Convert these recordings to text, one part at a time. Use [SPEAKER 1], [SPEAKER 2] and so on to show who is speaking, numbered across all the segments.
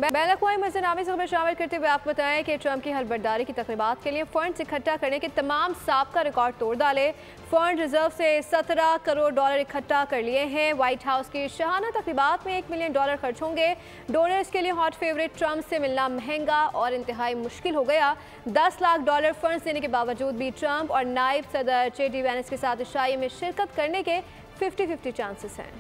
[SPEAKER 1] बैन-अक़वामी मंज़रनामे से खबर शामिल करते हुए आपको बताएं कि ट्रंप की हलफबरदारी की तक़रीबात के लिए फंड इकट्ठा करने के तमाम साबका रिकॉर्ड तोड़ डाले। फंड रिजर्व से $17 करोड़ इकट्ठा कर लिए हैं। व्हाइट हाउस की शाहाना तक़रीबात में $1 मिलियन खर्च होंगे। डोनर्स के लिए हॉट फेवरेट ट्रंप से मिलना महंगा और इंतहाई मुश्किल हो गया। $10 लाख फंड देने के बावजूद भी ट्रंप और नायब सदर JD वैंस के साथ इशाई में शिरकत करने के 50-50 चांसेस हैं।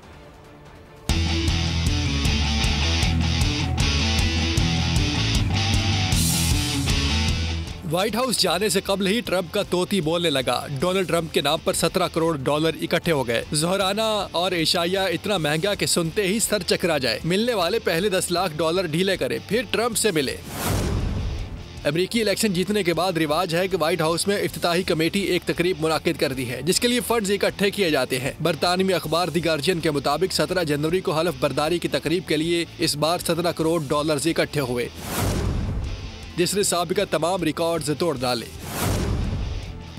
[SPEAKER 2] व्हाइट हाउस जाने से कबल ही ट्रंप का तोती बोलने लगा। डोनाल्ड ट्रंप के नाम पर $17 करोड़ इकट्ठे हो गए। ज़ोहराना और एशाया इतना महंगा कि सुनते ही सर चकरा जाए। मिलने वाले पहले $10 लाख ढीले करे, फिर ट्रंप से मिले। अमेरिकी इलेक्शन जीतने के बाद रिवाज है कि व्हाइट हाउस में इफ्तिताही कमेटी एक तकरीब मुनाकिद कर दी है, जिसके लिए फंड्स इकट्ठे किए जाते हैं। बरतानवी अखबार द गार्जियन के मुताबिक 17 जनवरी को हलफ बर्दारी की तकरीब के लिए इस बार $17 करोड़ इकट्ठे हुए, जिसने साबिका तमाम रिकॉर्ड्स तोड़ डाले।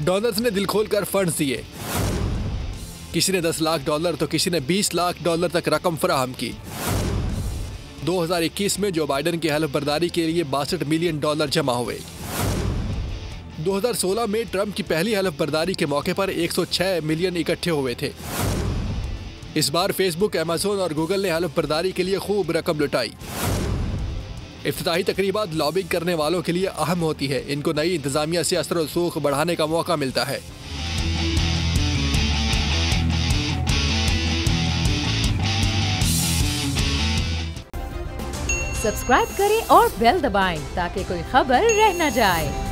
[SPEAKER 2] डोनर्स ने दिल खोल कर फंड्स दिए। किसी ने $10 लाख तो किसी ने $20 लाख तक रकम फराहम की। 2021 में जो बाइडन की हलफ बर्दारी के लिए $62 मिलियन जमा हुए। 2016 में ट्रंप की पहली हलफ बर्दारी के मौके पर 106 मिलियन इकट्ठे हुए थे। इस बार फेसबुक, अमेज़न और गूगल ने हलफ बर्दारी के लिए खूब रकम लुटाई। इफ्तिताही तकरीबात लॉबिंग करने वालों के लिए अहम होती है। इनको नई इंतजामिया से असर और सूख बढ़ाने का मौका मिलता है।
[SPEAKER 3] सब्सक्राइब करें और बेल दबाएं ताकि कोई खबर रह न जाए।